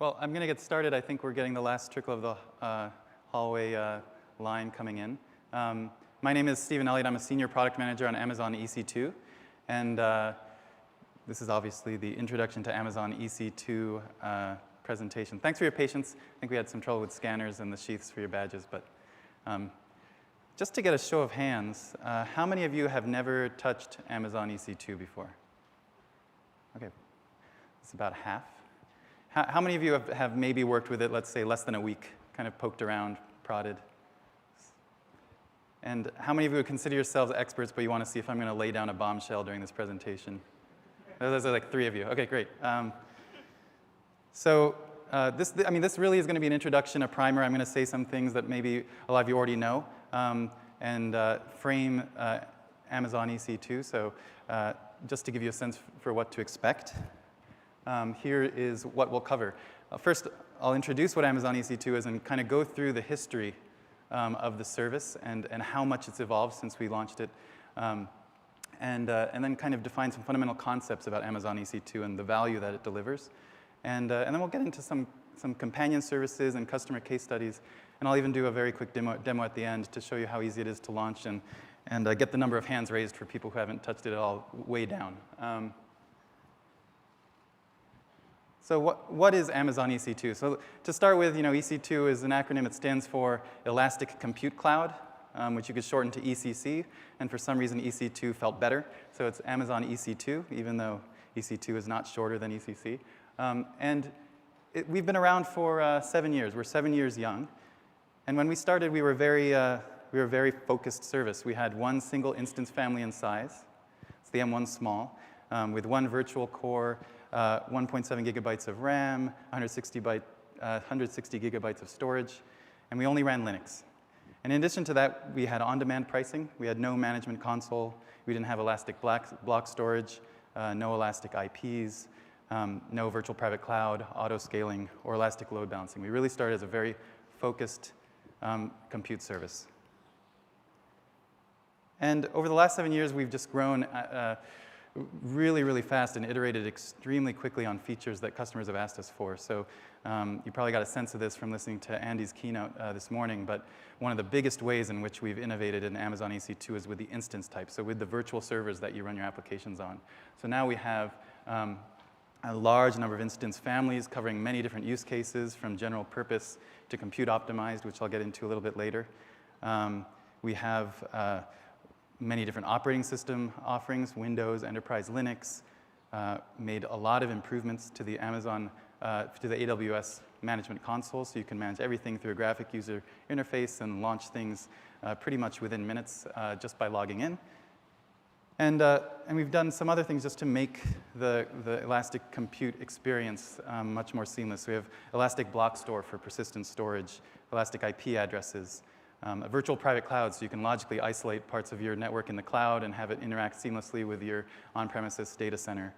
Well, I'm going to get started. I think we're getting the last trickle of the hallway line coming in. My name is Stephen Elliott. I'm a senior product manager on Amazon EC2. And this is obviously the introduction to Amazon EC2 presentation. Thanks for your patience. I think we had some trouble with scanners and the sheaths for your badges. But just to get a show of hands, how many of you have never touched Amazon EC2 before? OK, it's about half. How many of you have maybe worked with it, let's say, less than a week, kind of poked around, prodded? And how many of you would consider yourselves experts, but you want to see if I'm going to lay down a bombshell during this presentation? Those are like 3 of you. OK, great. This really is going to be an introduction, a primer. I'm going to say some things that maybe a lot of you already know and frame Amazon EC2. So just to give you a sense for what to expect. Here is what we'll cover. First, I'll introduce what Amazon EC2 is and kind of go through the history of the service and how much it's evolved since we launched it. And then kind of define some fundamental concepts about Amazon EC2 and the value that it delivers. And then we'll get into some companion services and customer case studies. And I'll even do a very quick demo at the end to show you how easy it is to launch and get the number of hands raised for people who haven't touched it at all way down. So what is Amazon EC2? So to start with, EC2 is an acronym. It stands for Elastic Compute Cloud, which you could shorten to ECC. And for some reason, EC2 felt better. So it's Amazon EC2, even though EC2 is not shorter than ECC. We've been around for 7 years. We're 7 years young. And when we started, we were a very focused service. We had one single instance family in size. It's the M1 Small, with one virtual core, 1.7 gigabytes of RAM, 160 gigabytes of storage, and we only ran Linux. And in addition to that, we had on-demand pricing. We had no management console. We didn't have elastic block storage, no elastic IPs, no virtual private cloud, auto-scaling, or elastic load balancing. We really started as a very focused compute service. And over the last 7 years, we've just grown really fast and iterated extremely quickly on features that customers have asked us for. So you probably got a sense of this from listening to Andy's keynote this morning, but one of the biggest ways in which we've innovated in Amazon EC2 is with the instance type, so with the virtual servers that you run your applications on. So now we have a large number of instance families covering many different use cases, from general purpose to compute optimized, which I'll get into a little bit later. We have many different operating system offerings, Windows, Enterprise Linux, made a lot of improvements to the AWS management console, so you can manage everything through a graphic user interface and launch things pretty much within minutes just by logging in. And we've done some other things just to make the elastic compute experience much more seamless. We have elastic block store for persistent storage, elastic IP addresses, a virtual private cloud, so you can logically isolate parts of your network in the cloud and have it interact seamlessly with your on-premises data center.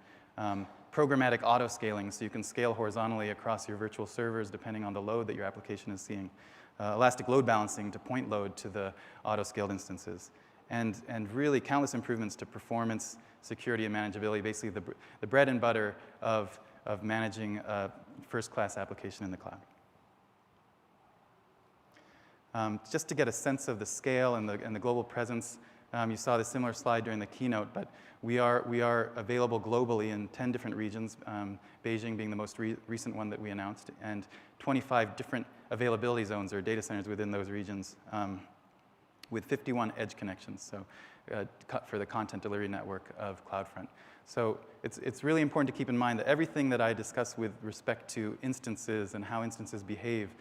Programmatic auto-scaling, so you can scale horizontally across your virtual servers depending on the load that your application is seeing. Elastic load balancing to point load to the auto-scaled instances. And really countless improvements to performance, security, and manageability, basically the bread and butter of managing a first-class application in the cloud. Just to get a sense of the scale and the global presence, you saw the similar slide during the keynote, but we are available globally in 10 different regions, Beijing being the most recent one that we announced, and 25 different availability zones or data centers within those regions with 51 edge connections, so for the content delivery network of CloudFront. So it's really important to keep in mind that everything that I discuss with respect to instances and how instances behave,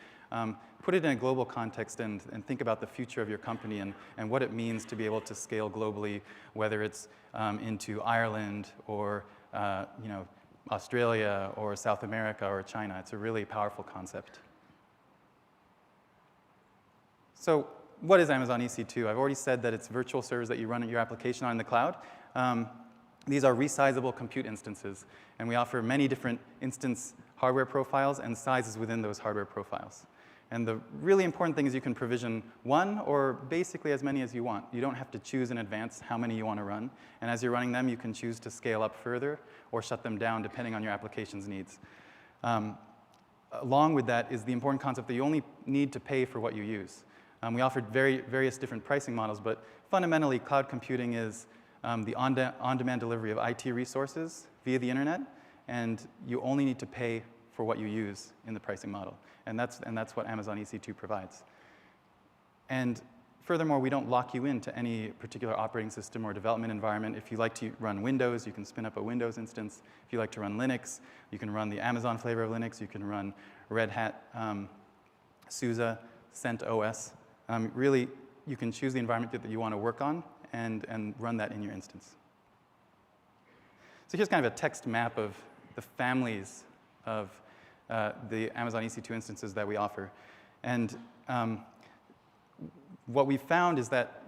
put it in a global context and think about the future of your company and what it means to be able to scale globally, whether it's into Ireland or Australia or South America or China. It's a really powerful concept. So what is Amazon EC2? I've already said that it's virtual servers that you run your application on in the cloud. These are resizable compute instances, and we offer many different instance hardware profiles and sizes within those hardware profiles. And the really important thing is you can provision one or basically as many as you want. You don't have to choose in advance how many you want to run. And as you're running them, you can choose to scale up further or shut them down depending on your application's needs. along with that is the important concept that you only need to pay for what you use. We offered various different pricing models, but fundamentally, cloud computing is the on-demand delivery of IT resources via the internet, and you only need to pay for what you use in the pricing model. And that's what Amazon EC2 provides. And furthermore, we don't lock you into any particular operating system or development environment. If you like to run Windows, you can spin up a Windows instance. If you like to run Linux, you can run the Amazon flavor of Linux. You can run Red Hat, SUSE, CentOS. Really, you can choose the environment that you want to work on and run that in your instance. So here's kind of a text map of the families of the Amazon EC2 instances that we offer. And what we found is that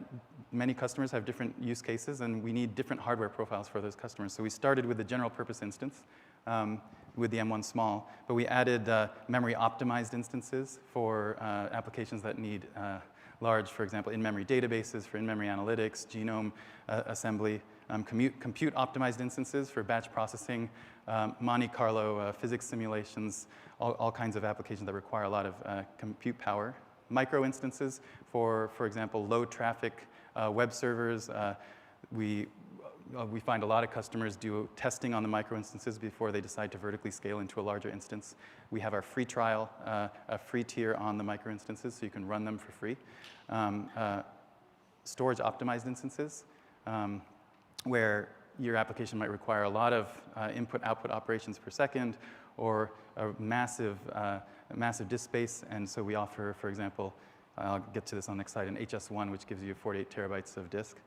many customers have different use cases, and we need different hardware profiles for those customers. So we started with the general purpose instance with the M1 small, but we added memory optimized instances for applications that need large, for example, in-memory databases for in-memory analytics, genome assembly, compute optimized instances for batch processing, Monte Carlo physics simulations, all kinds of applications that require a lot of compute power. Micro instances for example, low traffic web servers. We find a lot of customers do testing on the micro instances before they decide to vertically scale into a larger instance. We have our free trial, a free tier on the micro instances, so you can run them for free. Storage optimized instances, where your application might require a lot of input-output operations per second, or a massive disk space. And so we offer, for example, I'll get to this on the next slide, an HS1, which gives you 48 terabytes of disk.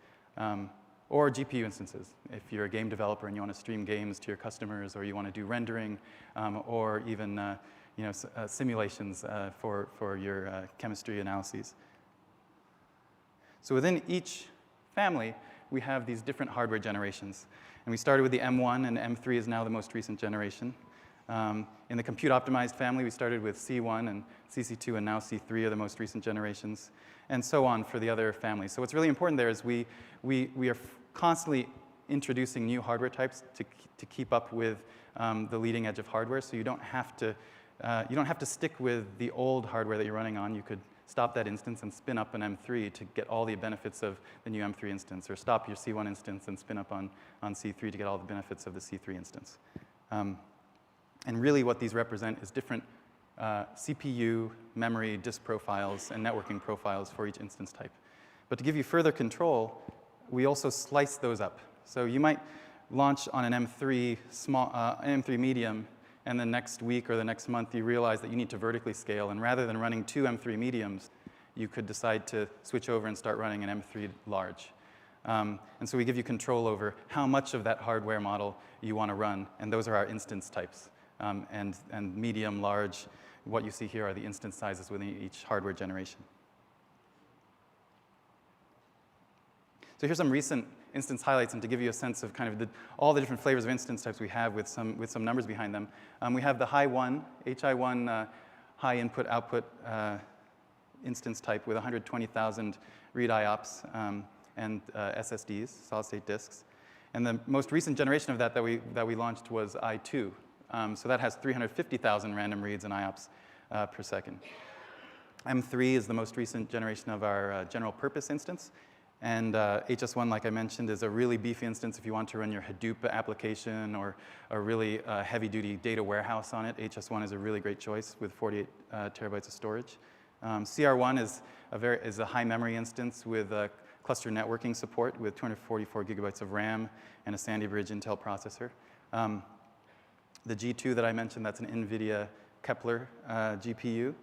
Or GPU instances. If you're a game developer and you want to stream games to your customers, or you want to do rendering, or even simulations for your chemistry analyses. So within each family, we have these different hardware generations. And we started with the M1, and M3 is now the most recent generation. In the compute-optimized family, we started with C1 and CC2, and now C3 are the most recent generations, and so on for the other families. So what's really important there is we are constantly introducing new hardware types to keep up with the leading edge of hardware. So you don't have to stick with the old hardware that you're running on. You could stop that instance and spin up an M3 to get all the benefits of the new M3 instance, or stop your C1 instance and spin up on C3 to get all the benefits of the C3 instance. And really what these represent is different CPU, memory, disk profiles, and networking profiles for each instance type. But to give you further control, we also slice those up. So you might launch on an M3 M3 medium, and the next week or the next month you realize that you need to vertically scale, and rather than running 2 M3 mediums, you could decide to switch over and start running an M3 large. And so we give you control over how much of that hardware model you want to run, and those are our instance types. And medium, large, what you see here are the instance sizes within each hardware generation. So here's some recent instance highlights, and to give you a sense of kind of all the different flavors of instance types we have with some numbers behind them. We have the Hi1 high input-output instance type with 120,000 read IOPS and SSDs, solid-state disks. And the most recent generation of that we launched was I2. So that has 350,000 random reads and IOPS per second. M3 is the most recent generation of our general purpose instance. And HS1, like I mentioned, is a really beefy instance if you want to run your Hadoop application or a really heavy-duty data warehouse on it. HS1 is a really great choice with 48 terabytes of storage. CR1 is a high memory instance with cluster networking support with 244 gigabytes of RAM and a Sandy Bridge Intel processor. The G2 that I mentioned, that's an NVIDIA Kepler GPU.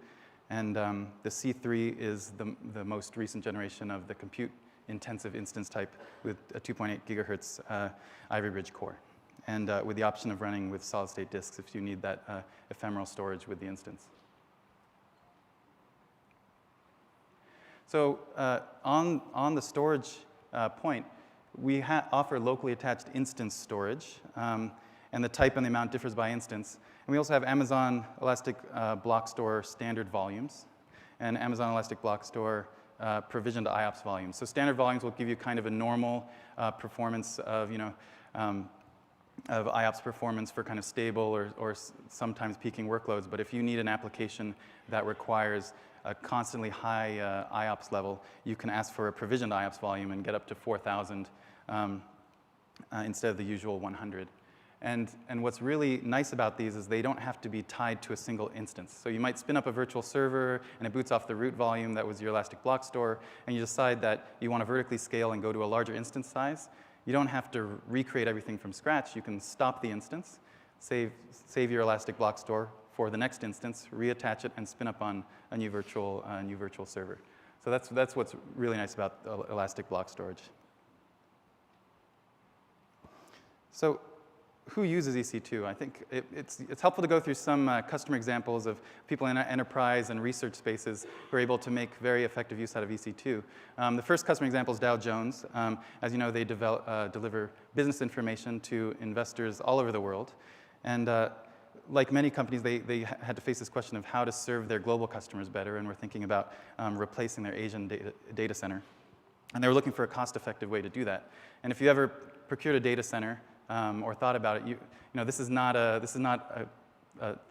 And the C3 is the most recent generation of the compute-intensive instance type with a 2.8 gigahertz Ivy Bridge core, and with the option of running with solid-state disks if you need that ephemeral storage with the instance. So on the storage point, we offer locally attached instance storage. And the type and the amount differs by instance. And we also have Amazon Elastic Block Store standard volumes and Amazon Elastic Block Store provisioned IOPS volumes. So standard volumes will give you kind of a normal performance of of IOPS performance for kind of stable or sometimes peaking workloads. But if you need an application that requires a constantly high IOPS level, you can ask for a provisioned IOPS volume and get up to 4,000 instead of the usual 100. And what's really nice about these is they don't have to be tied to a single instance. So you might spin up a virtual server, and it boots off the root volume that was your Elastic Block Store, and you decide that you want to vertically scale and go to a larger instance size. You don't have to recreate everything from scratch. You can stop the instance, save your Elastic Block Store for the next instance, reattach it, and spin up on a new virtual server. So that's what's really nice about Elastic Block Storage. So who uses EC2? I think it's helpful to go through some customer examples of people in enterprise and research spaces who are able to make very effective use out of EC2. The first customer example is Dow Jones. As you know, they deliver business information to investors all over the world. And like many companies, they had to face this question of how to serve their global customers better, and were thinking about replacing their Asian data center. And they were looking for a cost-effective way to do that. And if you ever procured a data center, or thought about it, you know, this is not a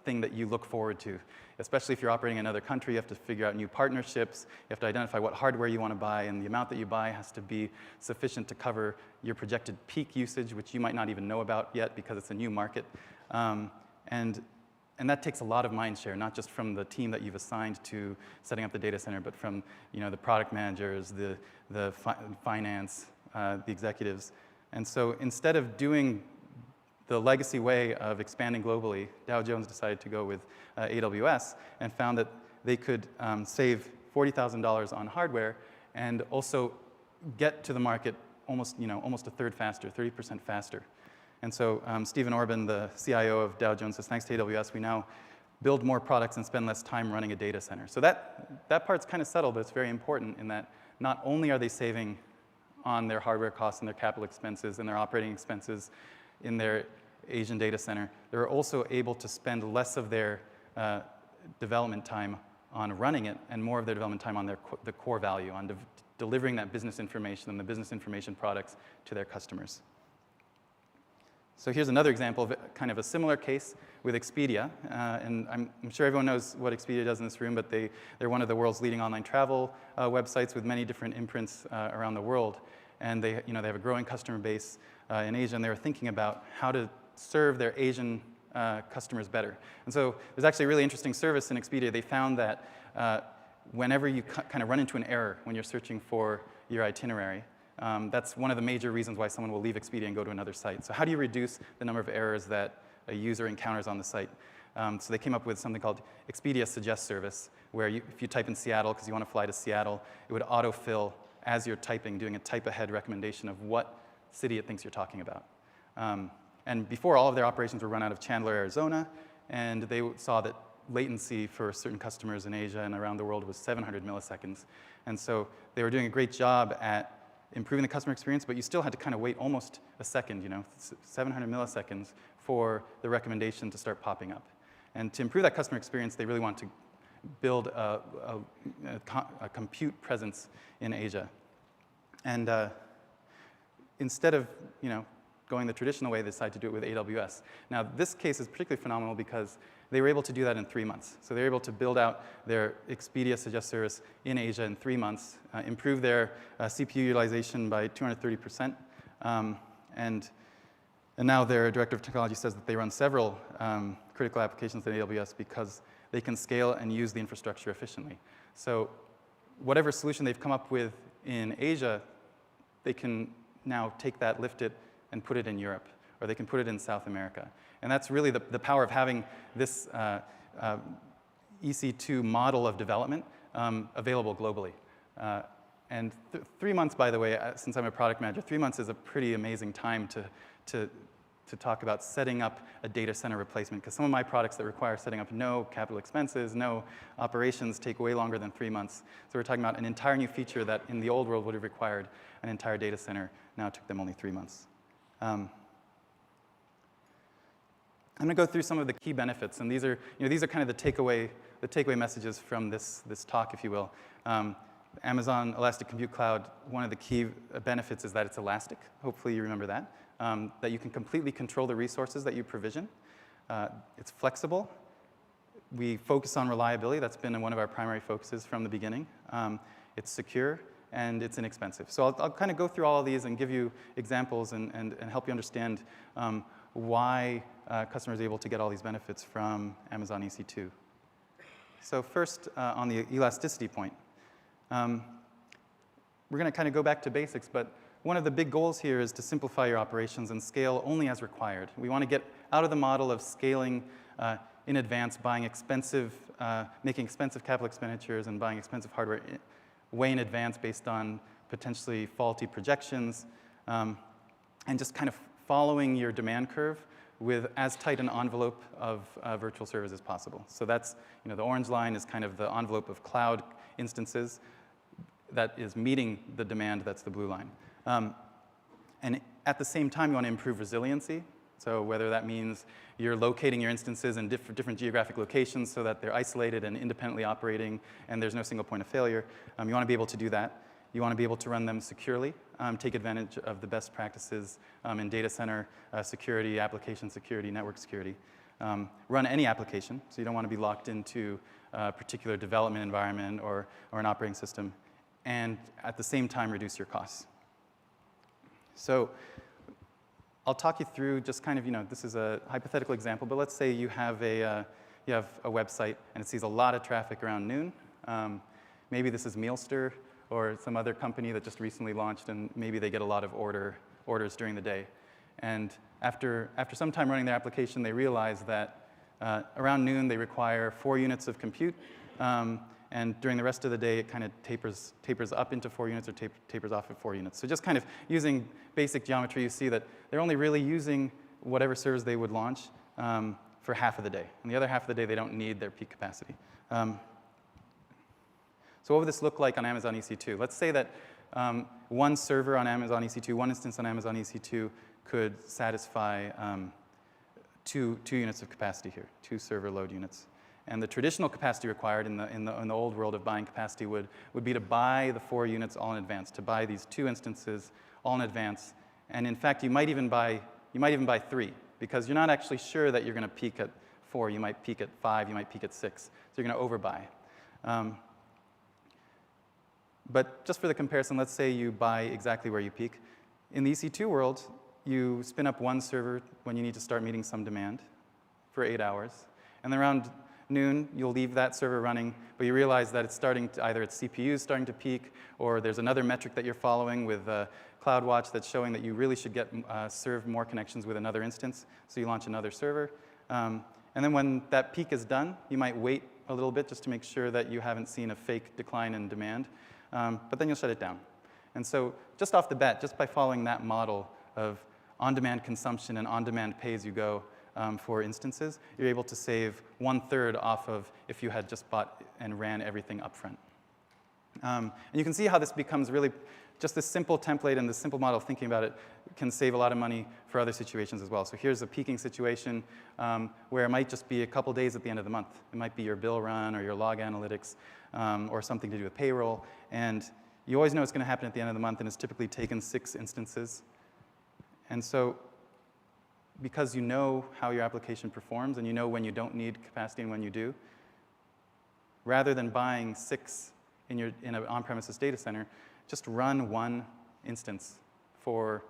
thing that you look forward to. Especially if you're operating in another country, you have to figure out new partnerships. You have to identify what hardware you want to buy, and the amount that you buy has to be sufficient to cover your projected peak usage, which you might not even know about yet because it's a new market. And that takes a lot of mind share, not just from the team that you've assigned to setting up the data center, but from, you know, the product managers, the finance, the executives. And so instead of doing the legacy way of expanding globally, Dow Jones decided to go with AWS and found that they could save $40,000 on hardware and also get to the market almost a third faster, 30% faster. And so Stephen Orban, the CIO of Dow Jones, says, thanks to AWS, we now build more products and spend less time running a data center. So that part's kind of subtle, but it's very important in that not only are they saving on their hardware costs and their capital expenses and their operating expenses in their Asian data center, they're also able to spend less of their development time on running it and more of their development time on the core value, on delivering that business information and the business information products to their customers. So here's another example of kind of a similar case with Expedia. And I'm sure everyone knows what Expedia does in this room, but they're one of the world's leading online travel websites with many different imprints around the world. And they have a growing customer base in Asia, and they were thinking about how to serve their Asian customers better. And so there's actually a really interesting service in Expedia. They found that whenever you kind of run into an error when you're searching for your itinerary, that's one of the major reasons why someone will leave Expedia and go to another site. So how do you reduce the number of errors that a user encounters on the site? So they came up with something called Expedia Suggest Service, where if you type in Seattle because you want to fly to Seattle, it would autofill as you're typing, doing a type-ahead recommendation of what city it thinks you're talking about. And before, all of their operations were run out of Chandler, Arizona, and they saw that latency for certain customers in Asia and around the world was 700 milliseconds. And so they were doing a great job at improving the customer experience, but you still had to kind of wait almost a second, 700 milliseconds for the recommendation to start popping up. And to improve that customer experience, they really want to build a compute presence in Asia. And instead of going the traditional way, they decided to do it with AWS. Now, this case is particularly phenomenal because they were able to do that in 3 months. So they were able to build out their Expedia Suggest service in Asia in 3 months, improve their CPU utilization by 230%, and now their director of technology says that they run several critical applications in AWS because they can scale and use the infrastructure efficiently. So whatever solution they've come up with in Asia, they can now take that, lift it, and put it in Europe, or they can put it in South America. And that's really the power of having this EC2 model of development available globally. And 3 months, by the way, since I'm a product manager, 3 months is a pretty amazing time to talk about setting up a data center replacement, because some of my products that require setting up no capital expenses, no operations, take way longer than 3 months. So we're talking about an entire new feature that in the old world would have required an entire data center. Now it took them only 3 months. I'm going to go through some of the key benefits, and these are kind of the takeaway messages from this talk, if you will. Amazon Elastic Compute Cloud, one of the key benefits is that it's elastic. Hopefully you remember that. That you can completely control the resources that you provision. It's flexible. We focus on reliability. That's been one of our primary focuses from the beginning. It's secure, and it's inexpensive. So I'll kind of go through all of these and give you examples and help you understand why customers are able to get all these benefits from Amazon EC2. So first, on the elasticity point. We're going to kind of go back to basics, but one of the big goals here is to simplify your operations and scale only as required. We want to get out of the model of scaling in advance, buying making expensive capital expenditures and buying expensive hardware way in advance based on potentially faulty projections, and just kind of following your demand curve with as tight an envelope of virtual servers as possible. So that's, the orange line is kind of the envelope of cloud instances that is meeting the demand, that's the blue line. And at the same time, you want to improve resiliency. So whether that means you're locating your instances in different geographic locations so that they're isolated and independently operating and there's no single point of failure, you want to be able to do that. You want to be able to run them securely, take advantage of the best practices in data center security, application security, network security. Run any application, so you don't want to be locked into a particular development environment or an operating system, and at the same time reduce your costs. So I'll talk you through just kind of, this is a hypothetical example, but let's say you have a website and it sees a lot of traffic around noon. Maybe this is Mealster or some other company that just recently launched, and maybe they get a lot of orders during the day. And after some time running their application, they realize that around noon they require 4 units of compute, and during the rest of the day it kind of tapers up into 4 units or tapers off at 4 units. So just kind of using basic geometry, you see that they're only really using whatever servers they would launch for half of the day. And the other half of the day they don't need their peak capacity. So what would this look like on Amazon EC2? Let's say that one server on Amazon EC2, one instance on Amazon EC2 could satisfy 2 units of capacity here, 2 server load units. And the traditional capacity required in the old world of buying capacity would be to buy the 4 units all in advance, to buy these 2 instances all in advance. And in fact, you might even buy 3, because you're not actually sure that you're going to peak at 4. You might peak at 5. You might peak at 6. So you're going to overbuy. But just for the comparison, let's say you buy exactly where you peak. In the EC2 world, you spin up one server when you need to start meeting some demand for 8 hours. And then around noon, you'll leave that server running, but you realize that it's starting to, either its CPU is starting to peak, or there's another metric that you're following with CloudWatch that's showing that you really should get serve more connections with another instance. So you launch another server. And then when that peak is done, you might wait a little bit just to make sure that you haven't seen a fake decline in demand. But then you'll shut it down. And so just off the bat, just by following that model of on-demand consumption and on-demand pay-as-you-go for instances, you're able to save 1/3 off of if you had just bought and ran everything up front. And you can see how this becomes really just this simple template and this simple model of thinking about it can save a lot of money for other situations as well. So here's a peaking situation where it might just be a couple days at the end of the month. It might be your bill run or your log analytics or something to do with payroll. And you always know it's going to happen at the end of the month, and it's typically taken 6 instances. And so because you know how your application performs and you know when you don't need capacity and when you do, rather than buying 6 in an on-premises data center, just run 1 instance for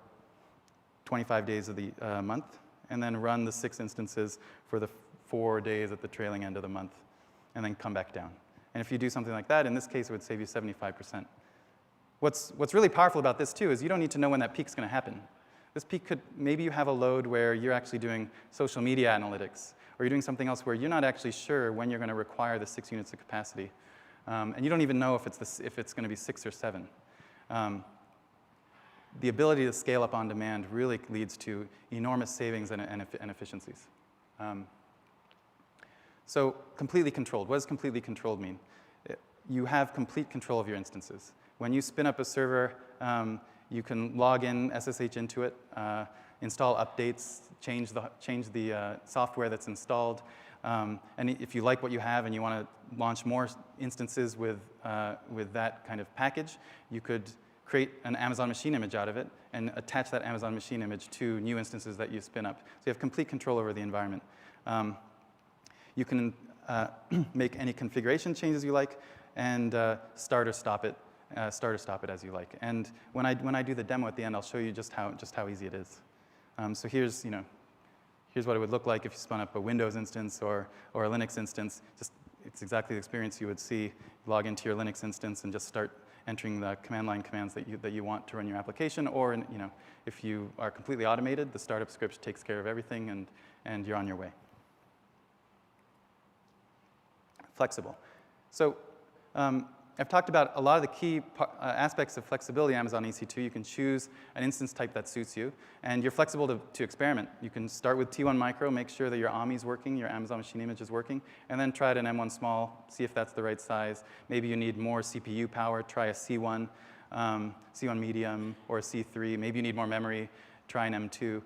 25 days of the month, and then run the 6 instances for the 4 days at the trailing end of the month, and then come back down. And if you do something like that, in this case, it would save you 75%. What's really powerful about this, too, is you don't need to know when that peak's going to happen. This peak could, maybe you have a load where you're actually doing social media analytics, or you're doing something else where you're not actually sure when you're going to require the 6 units of capacity. And you don't even know if it's going to be 6 or 7. The ability to scale up on demand really leads to enormous savings and efficiencies. So completely controlled. What does completely controlled mean? You have complete control of your instances. When you spin up a server, you can log in, SSH into it, install updates, change the software that's installed. And if you like what you have and you want to launch more instances with that kind of package, you could create an Amazon machine image out of it and attach that Amazon machine image to new instances that you spin up. So you have complete control over the environment. You can make any configuration changes you like and start or stop it as you like. And when I do the demo at the end, I'll show you just how easy it is. So here's what it would look like if you spun up a Windows instance or a Linux instance. It's exactly the experience you would see. You log into your Linux instance and just start entering the command line commands that you want to run your application. Or if you are completely automated, the startup script takes care of everything, and you're on your way. Flexible. So I've talked about a lot of the key aspects of flexibility in Amazon EC2. You can choose an instance type that suits you, and you're flexible to experiment. You can start with T1 micro, make sure that your AMI is working, your Amazon machine image is working, and then try it in M1 small, see if that's the right size. Maybe you need more CPU power, try a C1, C1 medium, or a C3. Maybe you need more memory, try an M2.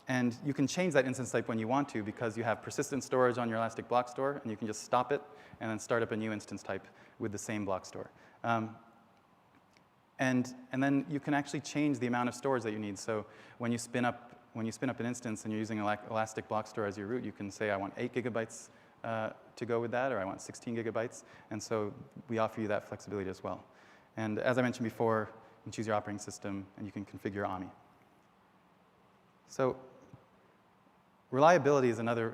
And you can change that instance type when you want to because you have persistent storage on your Elastic Block Store, and you can just stop it and then start up a new instance type with the same block store. And then you can actually change the amount of storage that you need. So when you spin up an instance and you're using Elastic Block Store as your root, you can say, I want 8 gigabytes to go with that, or I want 16 gigabytes. And so we offer you that flexibility as well. And as I mentioned before, you can choose your operating system, and you can configure your AMI. So reliability is another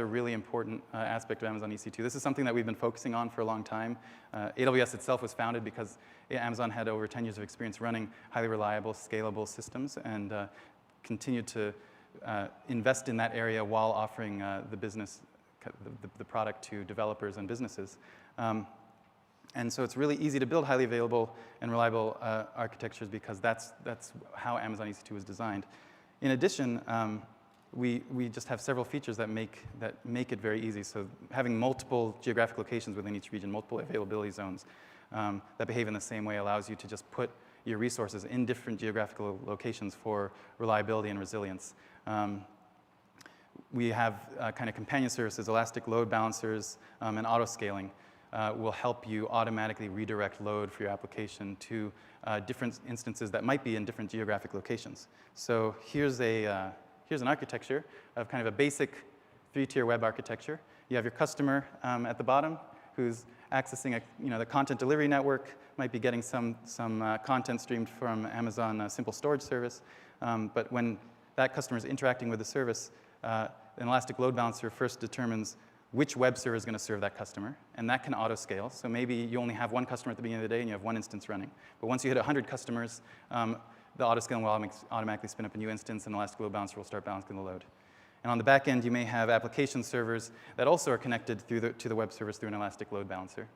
really important aspect of Amazon EC2. This is something that we've been focusing on for a long time. AWS itself was founded because Amazon had over 10 years of experience running highly reliable, scalable systems, and continued to invest in that area while offering the product to developers and businesses. And so it's really easy to build highly available and reliable architectures because that's how Amazon EC2 was designed. In addition, we just have several features that make it very easy. So having multiple geographic locations within each region, multiple availability zones that behave in the same way allows you to just put your resources in different geographical locations for reliability and resilience. We have kind of companion services, elastic load balancers, and auto-scaling will help you automatically redirect load for your application to different instances that might be in different geographic locations. So here's an architecture of kind of a basic 3-tier web architecture. You have your customer at the bottom who's accessing the content delivery network, might be getting some content streamed from Amazon Simple Storage Service. But when that customer is interacting with the service, an Elastic Load Balancer first determines which web server is going to serve that customer, and that can auto-scale. So maybe you only have one customer at the beginning of the day and you have one instance running. But once you hit 100 customers, the auto-scaling will automatically spin up a new instance, and Elastic Load Balancer will start balancing the load. And on the back end, you may have application servers that also are connected to the web service through an Elastic Load Balancer.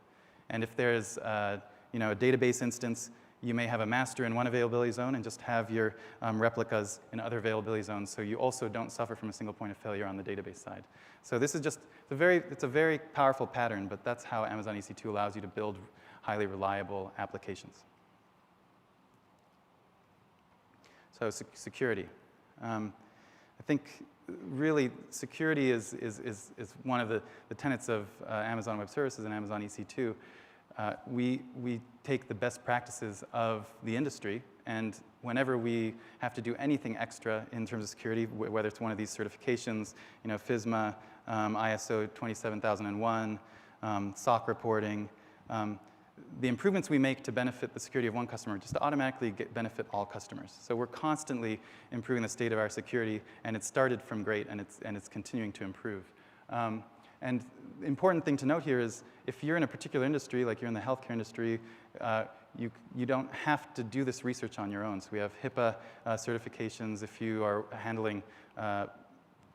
And if there's a database instance, you may have a master in one availability zone and just have your replicas in other availability zones, so you also don't suffer from a single point of failure on the database side. So this is just it's a very powerful pattern, but that's how Amazon EC2 allows you to build highly reliable applications. So security. I think really security is one of the tenets of Amazon Web Services and Amazon EC2. We take the best practices of the industry, and whenever we have to do anything extra in terms of security, whether it's one of these certifications, FISMA, ISO 27001, SOC reporting, the improvements we make to benefit the security of one customer just to automatically benefit all customers. So we're constantly improving the state of our security, and it started from great, and it's continuing to improve. And the important thing to note here is if you're in a particular industry, like you're in the healthcare industry, you don't have to do this research on your own. So we have HIPAA certifications. If you are handling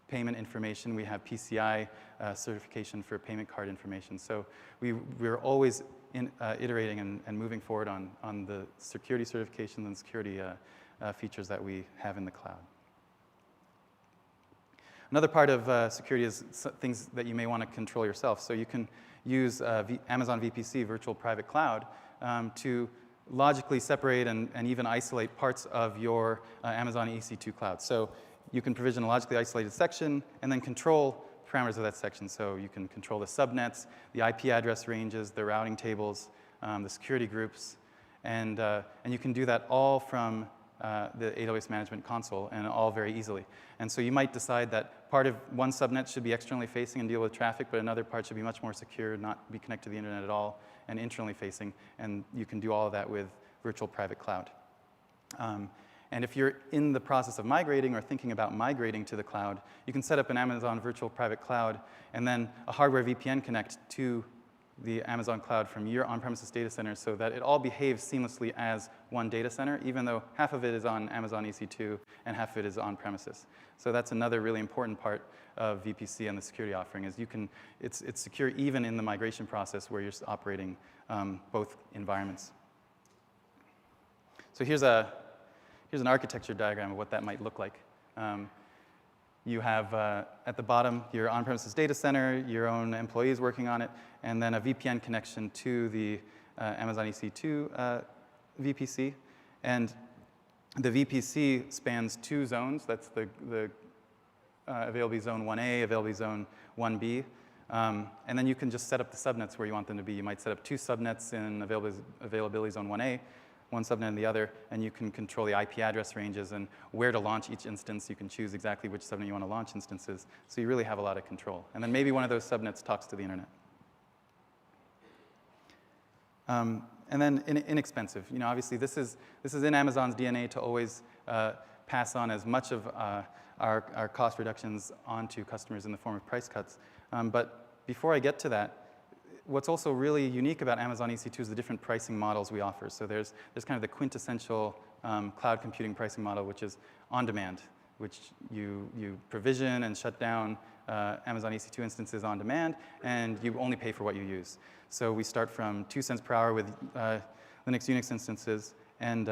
payment information, we have PCI certification for payment card information. So we're always iterating and moving forward on the security certifications and security features that we have in the cloud. Another part of security is things that you may want to control yourself. So you can use Amazon VPC, Virtual Private Cloud, to logically separate and even isolate parts of your Amazon EC2 cloud. So you can provision a logically isolated section and then control parameters of that section. So you can control the subnets, the IP address ranges, the routing tables, the security groups, and you can do that all from the AWS Management Console, and all very easily. And so you might decide that part of one subnet should be externally facing and deal with traffic, but another part should be much more secure, not be connected to the internet at all, and internally facing. And you can do all of that with virtual private cloud. And if you're in the process of migrating or thinking about migrating to the cloud, you can set up an Amazon virtual private cloud and then a hardware VPN connect to the Amazon cloud from your on-premises data center so that it all behaves seamlessly as one data center, even though half of it is on Amazon EC2 and half of it is on-premises. So that's another really important part of VPC and the security offering is it's secure even in the migration process where you're operating both environments. So here's an architecture diagram of what that might look like. You have, at the bottom, your on-premises data center, your own employees working on it, and then a VPN connection to the Amazon EC2 VPC. And the VPC spans 2 zones. That's the availability zone 1A, availability zone 1B. And then you can just set up the subnets where you want them to be. You might set up 2 subnets in availability zone 1A, 1 subnet in the other, and you can control the IP address ranges and where to launch each instance. You can choose exactly which subnet you want to launch instances. So you really have a lot of control. And then maybe one of those subnets talks to the internet. And then inexpensive. You know, obviously this is in Amazon's DNA to always pass on as much of our cost reductions onto customers in the form of price cuts. But before I get to that, what's also really unique about Amazon EC2 is the different pricing models we offer. So there's kind of the quintessential cloud computing pricing model, which is on demand, which you provision and shut down Amazon EC2 instances on demand, and you only pay for what you use. So we start from 2 cents per hour with Linux Unix instances, and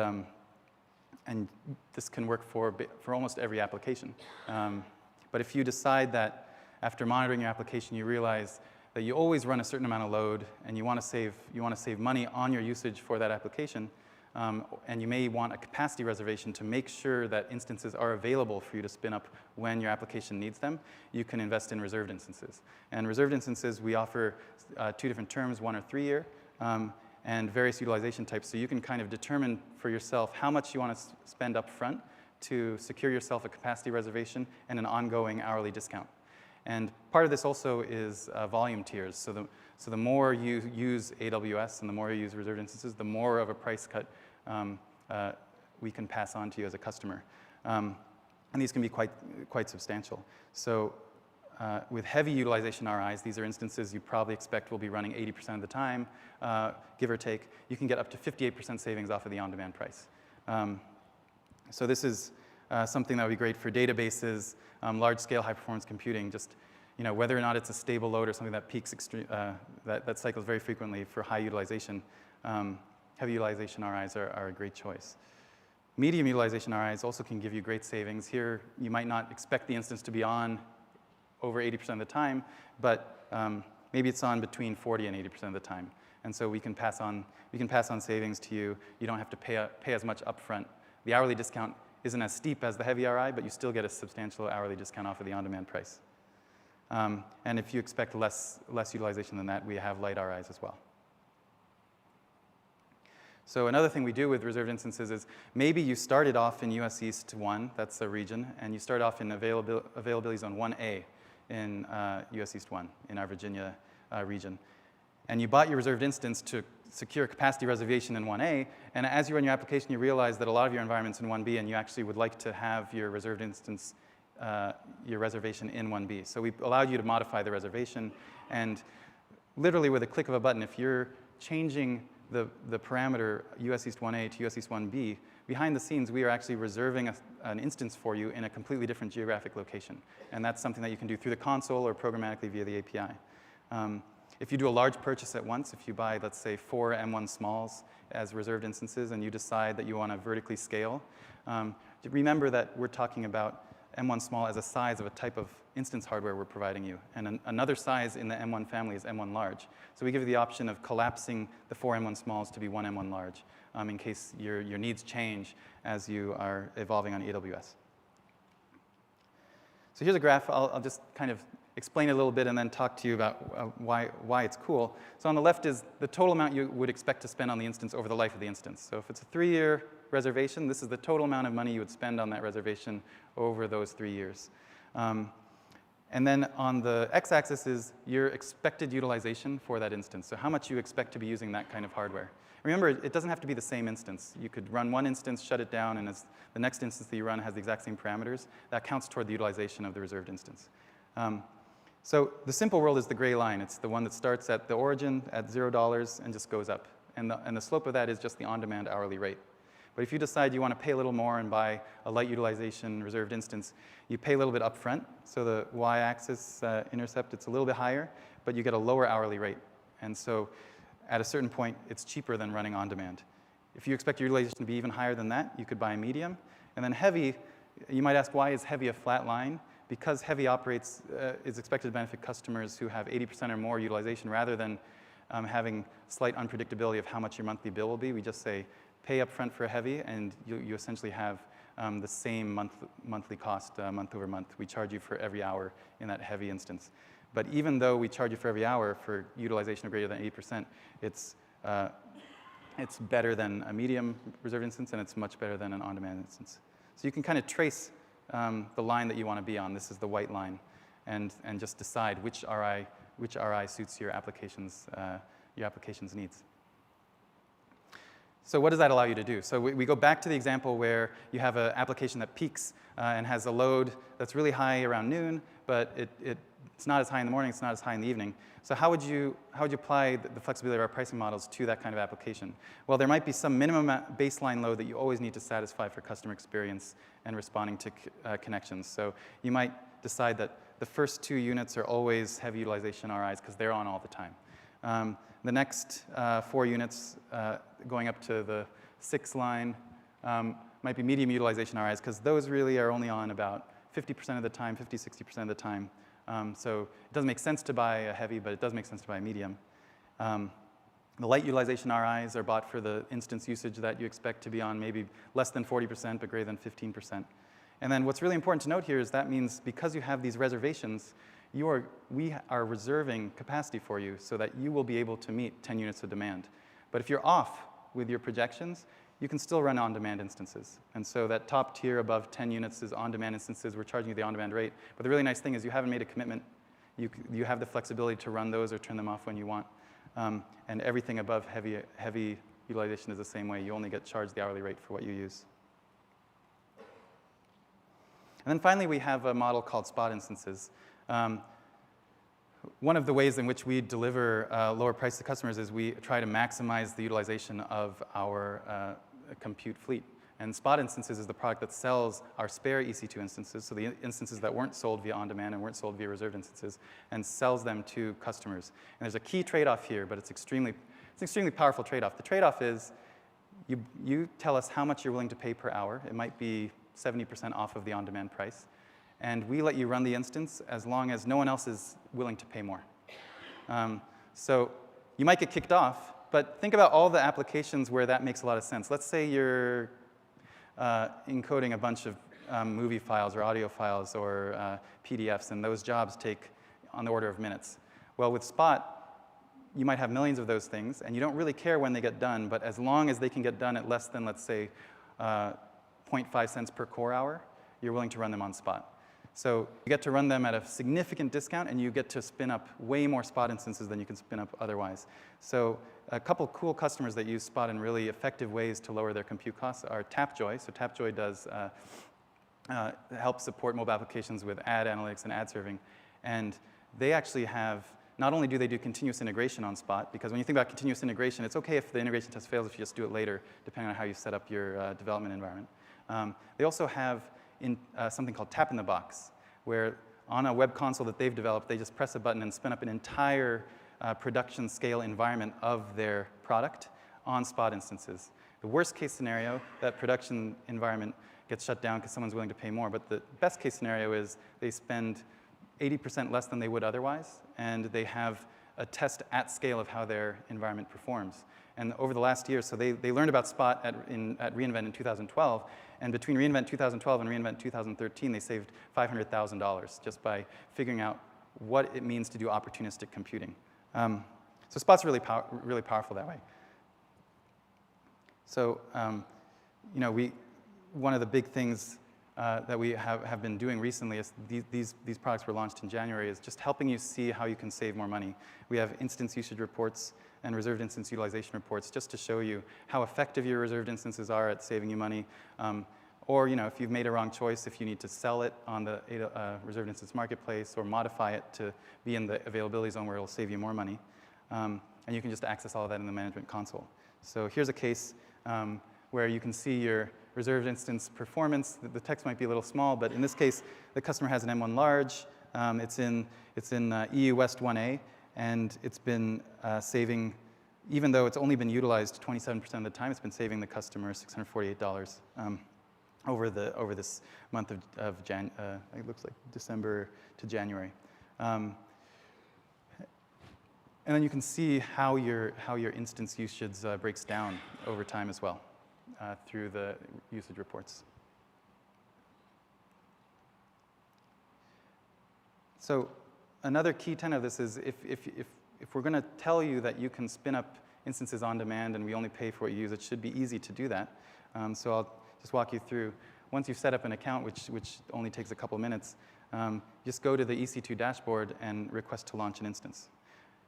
this can work for almost every application. But if you decide that after monitoring your application, you realize that you always run a certain amount of load, and you want to save money on your usage for that application, and you may want a capacity reservation to make sure that instances are available for you to spin up when your application needs them, you can invest in reserved instances. And reserved instances, we offer 2 different terms, 1 or 3 year, and various utilization types. So you can kind of determine for yourself how much you want to spend up front to secure yourself a capacity reservation and an ongoing hourly discount. And part of this also is volume tiers. So the more you use AWS and the more you use reserved instances, the more of a price cut we can pass on to you as a customer. And these can be quite substantial. So with heavy utilization RIs, these are instances you probably expect will be running 80% of the time, give or take. You can get up to 58% savings off of the on-demand price. So this is something that would be great for databases, large-scale high-performance computing, just whether or not it's a stable load or something that peaks that cycles very frequently for high utilization. Heavy utilization RIs are a great choice. Medium utilization RIs also can give you great savings. Here, you might not expect the instance to be on over 80% of the time, but maybe it's on between 40 and 80% of the time. And so we can pass on savings to you. You don't have to pay as much upfront. The hourly discount isn't as steep as the heavy RI, but you still get a substantial hourly discount off of the on-demand price. And if you expect less utilization than that, we have light RIs as well. So another thing we do with reserved instances is maybe you started off in US East 1, that's a region, and you start off in availability zone 1A in US East 1, in our Virginia region. And you bought your reserved instance to secure capacity reservation in 1A, and as you run your application, you realize that a lot of your environment's in 1B, and you actually would like to have your reserved instance, your reservation in 1B. So we allowed you to modify the reservation, and literally with a click of a button, if you're changing the parameter US East 1A to US East 1B, behind the scenes, we are actually reserving an instance for you in a completely different geographic location. And that's something that you can do through the console or programmatically via the API. If you do a large purchase at once, if you buy, let's say, 4 M1 smalls as reserved instances and you decide that you want to vertically scale, remember that we're talking about M1 small as a size of a type of instance hardware we're providing you. And another size in the M1 family is M1 large. So we give you the option of collapsing the 4 M1 smalls to be 1 M1 large in case your needs change as you are evolving on AWS. So here's a graph. I'll just kind of explain it a little bit and then talk to you about why it's cool. So on the left is the total amount you would expect to spend on the instance over the life of the instance. So if it's a 3-year reservation, this is the total amount of money you would spend on that reservation over those 3 years. And then on the x-axis is your expected utilization for that instance. So how much you expect to be using that kind of hardware. Remember, it doesn't have to be the same instance. You could run one instance, shut it down, and as the next instance that you run has the exact same parameters. That counts toward the utilization of the reserved instance. So the simple world is the gray line. It's the one that starts at the origin at $0 and just goes up. And the slope of that is just the on-demand hourly rate. But if you decide you want to pay a little more and buy a light utilization reserved instance, you pay a little bit upfront. So the y-axis intercept, it's a little bit higher, but you get a lower hourly rate. And so at a certain point, it's cheaper than running on demand. If you expect your utilization to be even higher than that, you could buy a medium. And then heavy, you might ask, why is heavy a flat line? Because heavy operates is expected to benefit customers who have 80% or more utilization rather than having slight unpredictability of how much your monthly bill will be. We just say, pay up front for a heavy, and you essentially have the same monthly cost month over month. We charge you for every hour in that heavy instance. But even though we charge you for every hour for utilization of greater than 80%, it's better than a medium reserved instance, and it's much better than an on-demand instance. So you can kind of trace the line that you want to be on. This is the white line, and just decide which RI suits your application's needs. So what does that allow you to do? So we go back to the example where you have an application that peaks and has a load that's really high around noon, but it's not as high in the morning, it's not as high in the evening. So how would you apply the flexibility of our pricing models to that kind of application? Well, there might be some minimum baseline load that you always need to satisfy for customer experience and responding to connections. So you might decide that the first 2 units are always heavy utilization RIs because they're on all the time. The next 4 units going up to the 6th line might be medium utilization RIs because those really are only on about 50% of the time, 50, 60% of the time. So it doesn't make sense to buy a heavy, but it does make sense to buy a medium. The light utilization RIs are bought for the instance usage that you expect to be on maybe less than 40%, but greater than 15%. And then what's really important to note here is that means because you have these reservations, we are reserving capacity for you so that you will be able to meet 10 units of demand. But if you're off with your projections, you can still run on-demand instances. And so that top tier above 10 units is on-demand instances. We're charging you the on-demand rate. But the really nice thing is you haven't made a commitment. You have the flexibility to run those or turn them off when you want. And everything above heavy utilization is the same way. You only get charged the hourly rate for what you use. And then finally, we have a model called spot instances. One of the ways in which we deliver lower price to customers is we try to maximize the utilization of our compute fleet. And spot instances is the product that sells our spare EC2 instances, so the instances that weren't sold via on-demand and weren't sold via reserved instances, and sells them to customers. And there's a key trade-off here, but it's an extremely powerful trade-off. The trade-off is you tell us how much you're willing to pay per hour. It might be 70% off of the on-demand price. And we let you run the instance as long as no one else is willing to pay more. So you might get kicked off, but think about all the applications where that makes a lot of sense. Let's say you're encoding a bunch of movie files or audio files or PDFs, and those jobs take on the order of minutes. Well, with Spot, you might have millions of those things, and you don't really care when they get done, but as long as they can get done at less than, let's say, 0.5 cents per core hour, you're willing to run them on Spot. So you get to run them at a significant discount, and you get to spin up way more Spot instances than you can spin up otherwise. So a couple cool customers that use Spot in really effective ways to lower their compute costs are Tapjoy. So Tapjoy does help support mobile applications with ad analytics and ad serving. And they actually have, not only do they do continuous integration on Spot, because when you think about continuous integration, it's OK if the integration test fails if you just do it later, depending on how you set up your development environment. They also have something called Tap in the Box, where on a web console that they've developed, they just press a button and spin up an entire production scale environment of their product on Spot instances. The worst case scenario, that production environment gets shut down because someone's willing to pay more. But the best case scenario is they spend 80% less than they would otherwise, and they have a test at scale of how their environment performs. And over the last year, so they learned about Spot at reInvent in 2012, and between reInvent 2012 and reInvent 2013, they saved $500,000 just by figuring out what it means to do opportunistic computing. So Spot's really powerful that way. So one of the big things that we have been doing recently is these products were launched in January, is just helping you see how you can save more money. We have instance usage reports and reserved instance utilization reports just to show you how effective your reserved instances are at saving you money. Or if you've made a wrong choice, if you need to sell it on the reserved instance marketplace or modify it to be in the availability zone where it'll save you more money. And you can just access all of that in the management console. So here's a case where you can see your reserved instance performance. The text might be a little small, but in this case, the customer has an M1 large. It's in EU West 1A, and it's been saving, even though it's only been utilized 27% of the time, it's been saving the customer $648 over this month of it looks like December to January. And then you can see how your instance usage breaks down over time as well through the usage reports. So another key tenet of this is if we're going to tell you that you can spin up instances on demand and we only pay for what you use, it should be easy to do that. So I'll just walk you through. Once you've set up an account, which only takes a couple minutes, just go to the EC2 dashboard and request to launch an instance.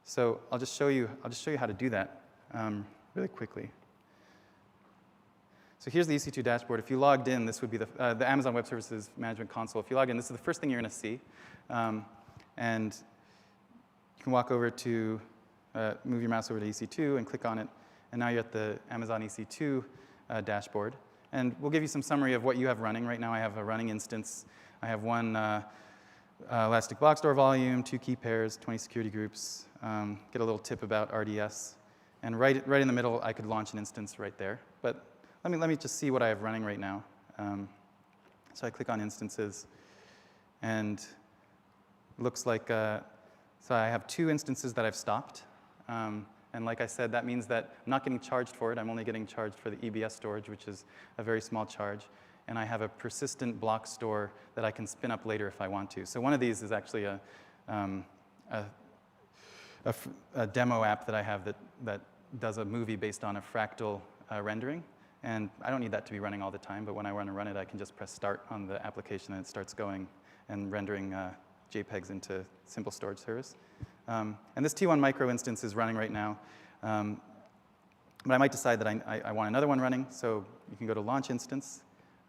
So I'll just show you how to do that really quickly. So here's the EC2 dashboard. If you logged in, this would be the Amazon Web Services Management Console. If you log in, this is the first thing you're going to see. And you can walk over to, move your mouse over to EC2 and click on it. And now you're at the Amazon EC2 dashboard. And we'll give you some summary of what you have running. Right now I have a running instance. I have one elastic block store volume, 2 key pairs, 20 security groups. Get a little tip about RDS. And right in the middle, I could launch an instance right there. But let me just see what I have running right now. So I click on instances. And it looks like, so I have 2 instances that I've stopped. And like I said, that means that I'm not getting charged for it. I'm only getting charged for the EBS storage, which is a very small charge. And I have a persistent block store that I can spin up later if I want to. So one of these is actually a demo app that I have that does a movie based on a fractal rendering. And I don't need that to be running all the time, but when I want to run it, I can just press start on the application and it starts going and rendering JPEGs into simple storage service. And this T1 micro instance is running right now. But I might decide that I want another one running, so you can go to launch instance.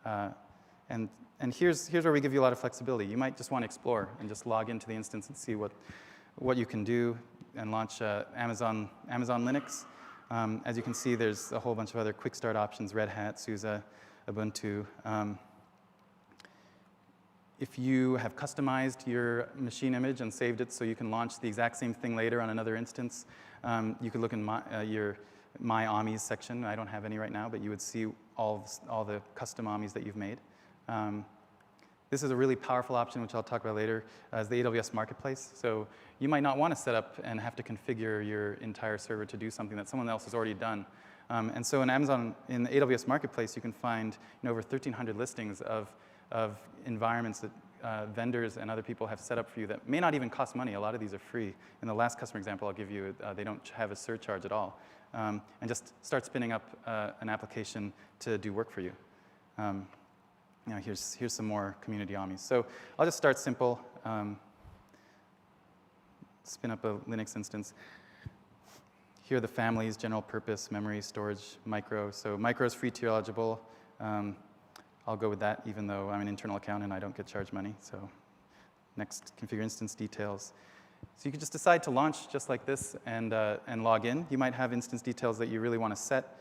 And here's where we give you a lot of flexibility. You might just want to explore and just log into the instance and see what you can do and launch Amazon Linux. As you can see, there's a whole bunch of other quick start options, Red Hat, SUSE, Ubuntu. If you have customized your machine image and saved it so you can launch the exact same thing later on another instance, you could look in your My AMIs section. I don't have any right now, but you would see all the custom AMIs that you've made. This is a really powerful option, which I'll talk about later, is the AWS Marketplace. So you might not want to set up and have to configure your entire server to do something that someone else has already done. And so in the AWS Marketplace, you can find over 1,300 listings of environments that vendors and other people have set up for you that may not even cost money. A lot of these are free. In the last customer example I'll give you, they don't have a surcharge at all. And just start spinning up an application to do work for you. Here's some more community AMIs. So I'll just start simple. Spin up a Linux instance. Here are the families: general purpose, memory, storage, micro. So micro is free tier eligible. I'll go with that, even though I'm an internal account and I don't get charged money. So next, configure instance details. So you could just decide to launch just like this and log in. You might have instance details that you really want to set.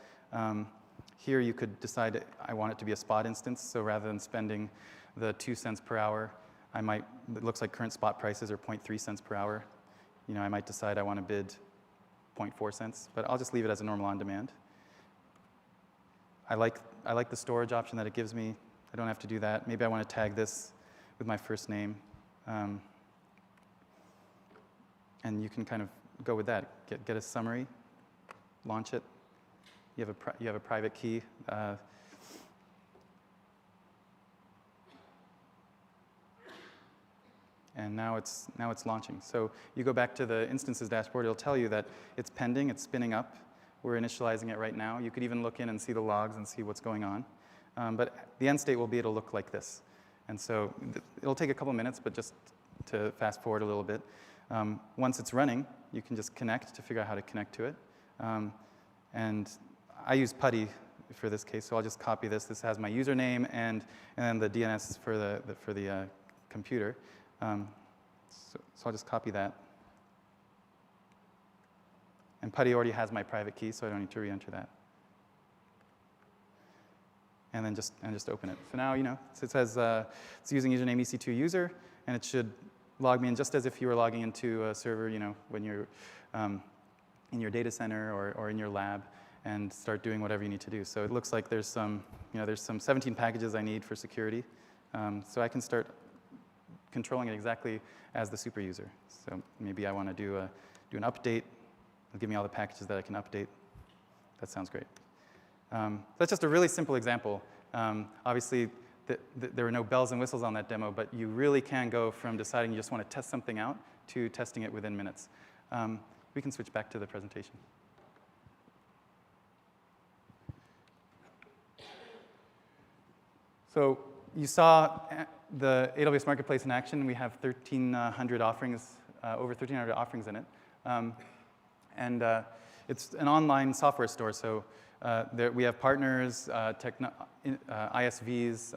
Here you could decide I want it to be a spot instance. So rather than spending the 2 cents per hour, it looks like current spot prices are 0.3 cents per hour. I might decide I want to bid 0.4 cents, but I'll just leave it as a normal on demand. I like the storage option that it gives me. I don't have to do that. Maybe I want to tag this with my first name. And you can kind of go with that. Get a summary, launch it. You have a private key. And now it's launching. So you go back to the instances dashboard, it'll tell you that it's pending, it's spinning up. We're initializing it right now. You could even look in and see the logs and see what's going on. But the end state will be it'll look like this. And so it'll take a couple minutes, but just to fast forward a little bit. Once it's running, you can just connect to figure out how to connect to it. And I use PuTTY for this case, so I'll just copy this. This has my username and then the DNS for the computer. So I'll just copy that. And PuTTY already has my private key, so I don't need to re-enter that. And then just open it. So now, so it says it's using username EC2 user, and it should log me in just as if you were logging into a server, when you're in your data center or in your lab, and start doing whatever you need to do. So it looks like there's some 17 packages I need for security. So I can start controlling it exactly as the super user. So maybe I want to do an update. It'll give me all the packages that I can update. That sounds great. That's just a really simple example. Obviously, there were no bells and whistles on that demo, but you really can go from deciding you just want to test something out to testing it within minutes. We can switch back to the presentation. So you saw the AWS Marketplace in action. We have 1,300 offerings, over 1,300 offerings in it. And it's an online software store. So we have partners, ISVs,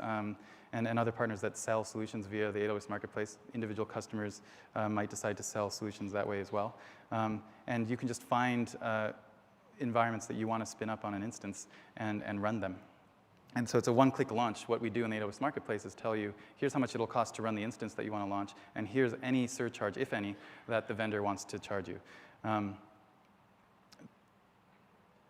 and other partners that sell solutions via the AWS Marketplace. Individual customers might decide to sell solutions that way as well. And you can just find environments that you want to spin up on an instance and run them. And so it's a one-click launch. What we do in the AWS Marketplace is tell you, here's how much it'll cost to run the instance that you want to launch, and here's any surcharge, if any, that the vendor wants to charge you.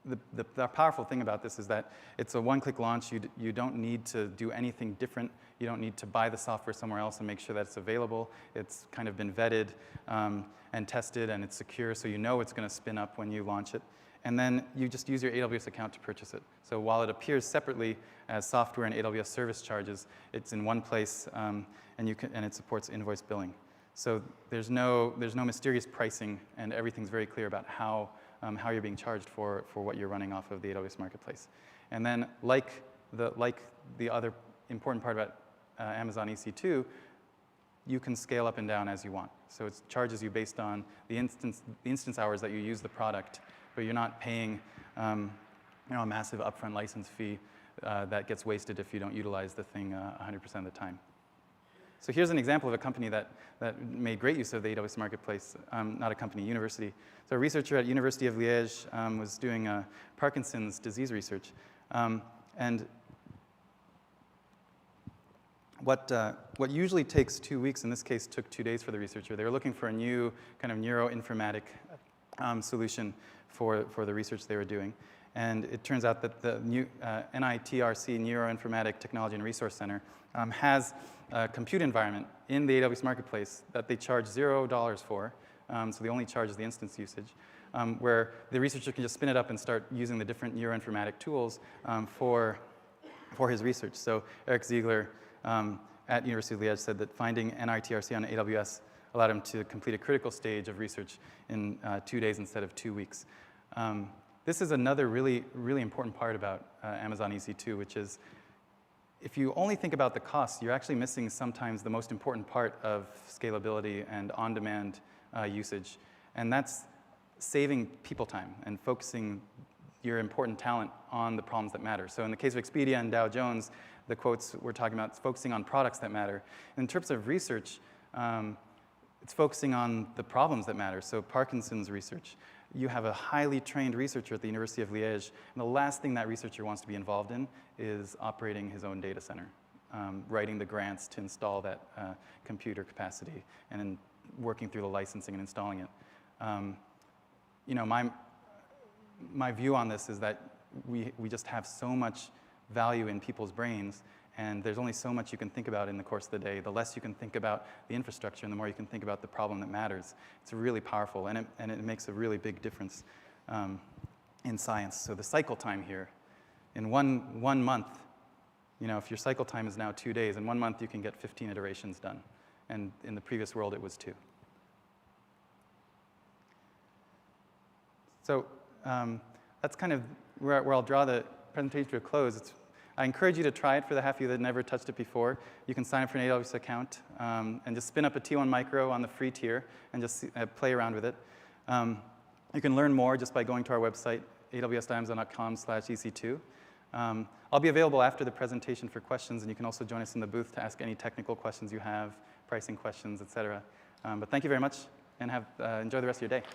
The powerful thing about this is that it's a one-click launch. You don't need to do anything different. You don't need to buy the software somewhere else and make sure that it's available. It's kind of been vetted and tested, and it's secure, so you know it's going to spin up when you launch it. And then you just use your AWS account to purchase it. So while it appears separately as software and AWS service charges, it's in one place, and it supports invoice billing. So there's no mysterious pricing, and everything's very clear about how you're being charged for what you're running off of the AWS Marketplace. And then, like the other important part about Amazon EC2, you can scale up and down as you want. So it charges you based on the instance hours that you use the product, but you're not paying a massive upfront license fee that gets wasted if you don't utilize the thing 100% of the time. So here's an example of a company that made great use of the AWS Marketplace, not a company, university. So a researcher at University of Liège was doing Parkinson's disease research. And what usually takes 2 weeks, in this case took 2 days for the researcher. They were looking for a new kind of neuroinformatic solution for the research they were doing. And it turns out that the new NITRC, Neuroinformatic Technology and Resource Center, has a compute environment in the AWS Marketplace that they charge $0 for. So the only charge is the instance usage, where the researcher can just spin it up and start using the different neuroinformatic tools for his research. So Eric Ziegler at University of Liège said that finding NITRC on AWS allowed him to complete a critical stage of research in 2 days instead of 2 weeks. This is another really, really important part about Amazon EC2, which is if you only think about the costs, you're actually missing sometimes the most important part of scalability and on-demand usage. And that's saving people time and focusing your important talent on the problems that matter. So in the case of Expedia and Dow Jones, the quotes we're talking about is focusing on products that matter. In terms of research, it's focusing on the problems that matter. So Parkinson's research. You have a highly trained researcher at the University of Liège, and the last thing that researcher wants to be involved in is operating his own data center, writing the grants to install that computer capacity, and then working through the licensing and installing it. My view on this is that we just have so much value in people's brains, and there's only so much you can think about in the course of the day. The less you can think about the infrastructure and the more you can think about the problem that matters. It's really powerful, and it makes a really big difference in science. So the cycle time here, in one month, if your cycle time is now 2 days, in 1 month you can get 15 iterations done. and in the previous world, it was 2. So that's kind of where I'll draw the presentation to a close. I encourage you to try it for the half of you that never touched it before. You can sign up for an AWS account and just spin up a T1 Micro on the free tier and just play around with it. You can learn more just by going to our website, awsdiamondon.com/EC2. I'll be available after the presentation for questions, and you can also join us in the booth to ask any technical questions you have, pricing questions, et cetera. But thank you very much, and enjoy the rest of your day.